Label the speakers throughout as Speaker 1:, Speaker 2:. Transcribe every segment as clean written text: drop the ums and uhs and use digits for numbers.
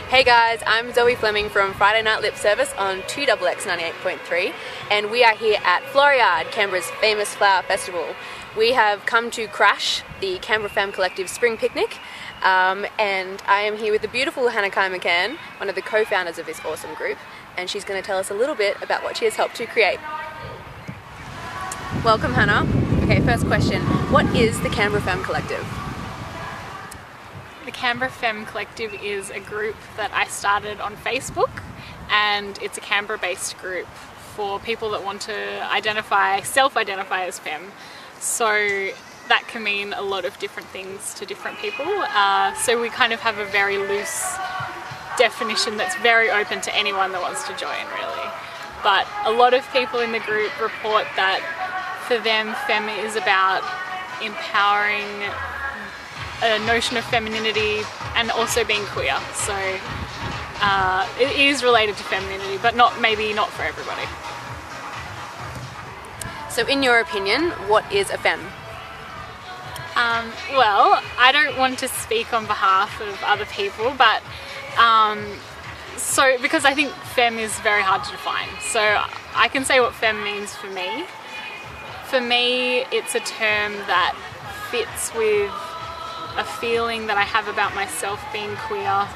Speaker 1: Hey guys, I'm Zoe Fleming from Friday Night Lip Service on 2XX 98.3, and we are here at Floriade, Canberra's famous flower festival. We have come to crash the Canberra Femme Collective Spring Picnic, and I am here with the beautiful Hannah Kai McCann, one of the co-founders of this awesome group, and she's going to tell us a little bit about what she has helped to create. Welcome, Hannah. Okay, first question. What is the Canberra Femme Collective?
Speaker 2: The Canberra Femme Collective is a group that I started on Facebook, and it's a Canberra-based group for people that want to self-identify as femme. So that can mean a lot of different things to different people. So we kind of have a very loose definition that's very open to anyone that wants to join, really. But a lot of people in the group report that for them, femme is about empowering a notion of femininity and also being queer. So it is related to femininity, but maybe not for everybody.
Speaker 1: So in your opinion, what is a femme?
Speaker 2: Well, I don't want to speak on behalf of other people, but because I think femme is very hard to define. So I can say what femme means for me. For me, it's a term that fits with a feeling that I have about myself being queer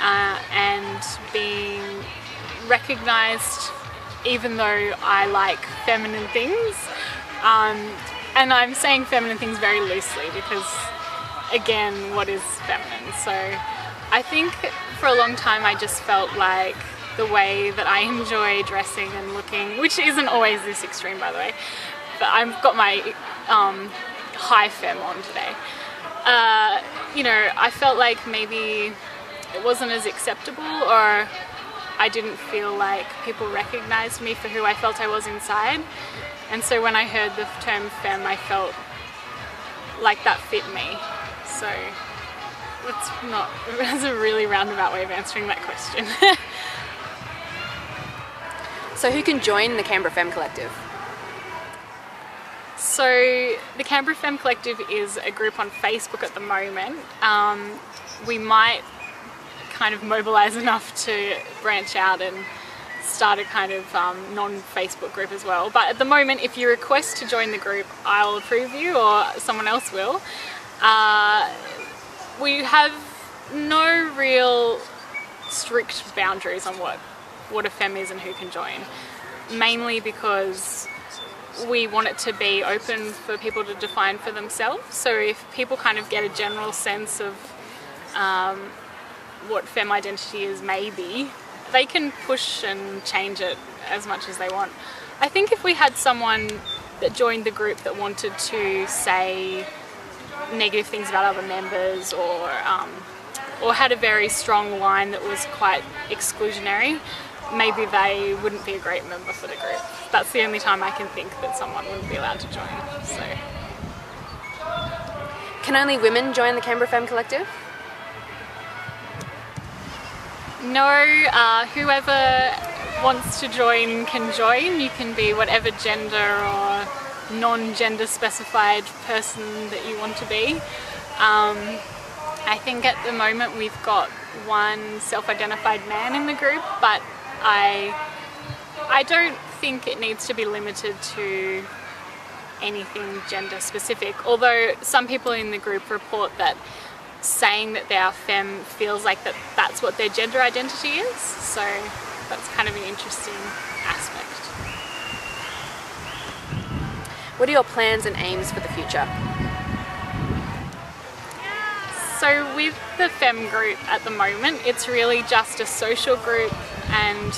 Speaker 2: and being recognised even though I like feminine things. And I'm saying feminine things very loosely because, again, what is feminine? So I think for a long time I just felt like the way that I enjoy dressing and looking, which isn't always this extreme, by the way, but I've got my high femme on today. I felt like maybe it wasn't as acceptable, or I didn't feel like people recognized me for who I felt I was inside. And so when I heard the term femme, I felt like that fit me. So that's a really roundabout way of answering that question.
Speaker 1: So who can join the Canberra Femme Collective?
Speaker 2: So the Canberra Femme Collective is a group on Facebook at the moment. We might kind of mobilise enough to branch out and start a kind of non-Facebook group as well. But at the moment, if you request to join the group, I'll approve you or someone else will. We have no real strict boundaries on what a femme is and who can join, mainly because we want it to be open for people to define for themselves. So if people kind of get a general sense of what femme identity is, maybe they can push and change it as much as they want. I think if we had someone that joined the group that wanted to say negative things about other members, or had a very strong line that was quite exclusionary, maybe they wouldn't be a great member for the group. That's the only time I can think that someone wouldn't be allowed to join. So,
Speaker 1: can only women join the Canberra Femme Collective?
Speaker 2: No, whoever wants to join can join. You can be whatever gender or non-gender specified person that you want to be. I think at the moment we've got one self-identified man in the group, but I don't think it needs to be limited to anything gender specific, although some people in the group report that saying that they are femme feels like that's what their gender identity is, so that's kind of an interesting aspect.
Speaker 1: What are your plans and aims for the future?
Speaker 2: So with the femme group at the moment, it's really just a social group, and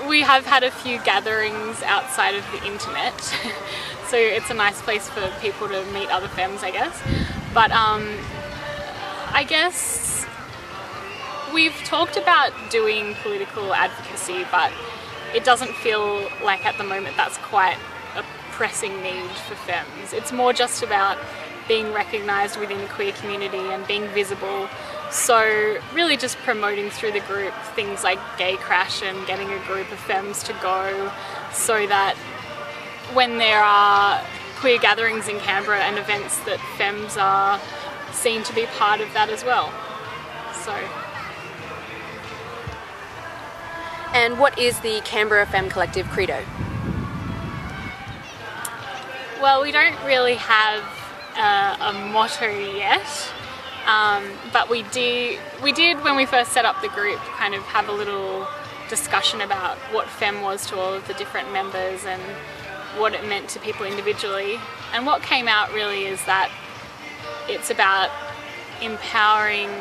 Speaker 2: we have had a few gatherings outside of the internet, so it's a nice place for people to meet other femmes, I guess. But I guess we've talked about doing political advocacy, but it doesn't feel like at the moment that's quite a pressing need for femmes. It's more just about being recognised within the queer community and being visible. So really just promoting through the group things like Gay Crash and getting a group of femmes to go, so that when there are queer gatherings in Canberra and events, that femmes are seen to be part of that as well. So
Speaker 1: And what is the Canberra Femme Collective credo?
Speaker 2: Well, we don't really have a motto yet, but we did when we first set up the group kind of have a little discussion about what Femme was to all of the different members and what it meant to people individually. And what came out really is that it's about empowering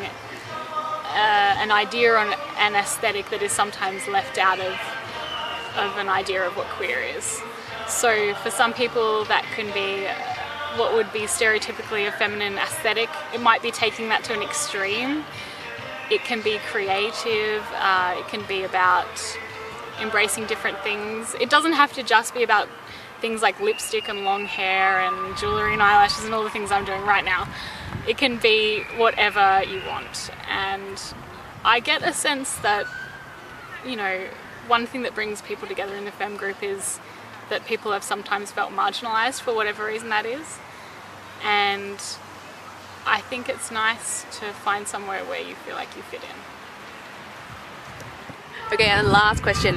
Speaker 2: an idea or an aesthetic that is sometimes left out of an idea of what queer is. So for some people that can be what would be stereotypically a feminine aesthetic. It might be taking that to an extreme. It can be creative, it can be about embracing different things. It doesn't have to just be about things like lipstick and long hair and jewellery and eyelashes and all the things I'm doing right now. It can be whatever you want. And I get a sense that, you know, one thing that brings people together in the Femme group is that people have sometimes felt marginalised for whatever reason that is. And I think it's nice to find somewhere where you feel like you fit in.
Speaker 1: Okay, and last question.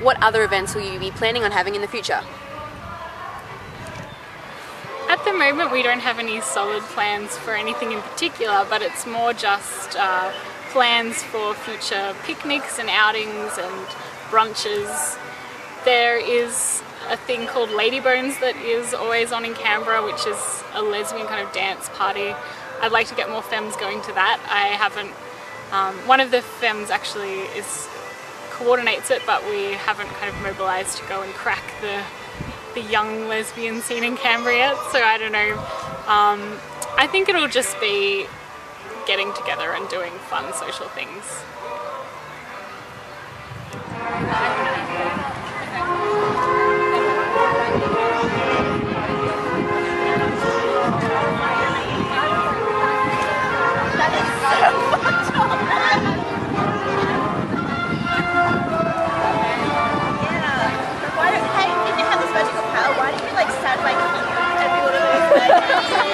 Speaker 1: What other events will you be planning on having in the future?
Speaker 2: At the moment we don't have any solid plans for anything in particular, but it's more just plans for future picnics and outings and brunches. There is a thing called Lady Bones that is always on in Canberra, which is a lesbian kind of dance party. I'd like to get more femmes going to that. I haven't, one of the femmes actually coordinates it, but we haven't kind of mobilised to go and crack the young lesbian scene in Canberra yet, so I don't know. I think it'll just be getting together and doing fun social things.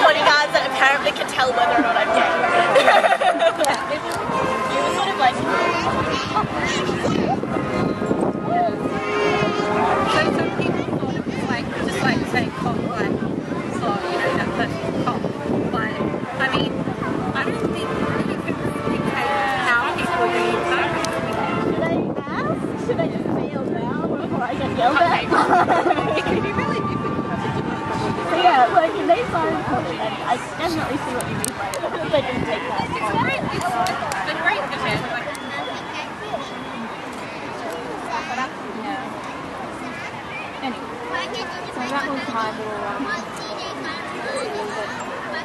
Speaker 3: Bodyguards that apparently can tell whether or not I'm gay. It was sort of like...
Speaker 4: So some people thought it was like, just like saying cop, like, so, you know, that person's cop. But, I mean, I don't think you can dictate how people read that.
Speaker 3: Should I ask? Should I just kneel down before I get yelled at?
Speaker 4: It can be really difficult.
Speaker 3: Yeah, like if they saw it, I definitely see what you mean by it. I didn't take that.
Speaker 4: It's great. It's a great event. Like,
Speaker 3: Anyway, so that was my little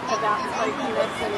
Speaker 3: about quirkiness and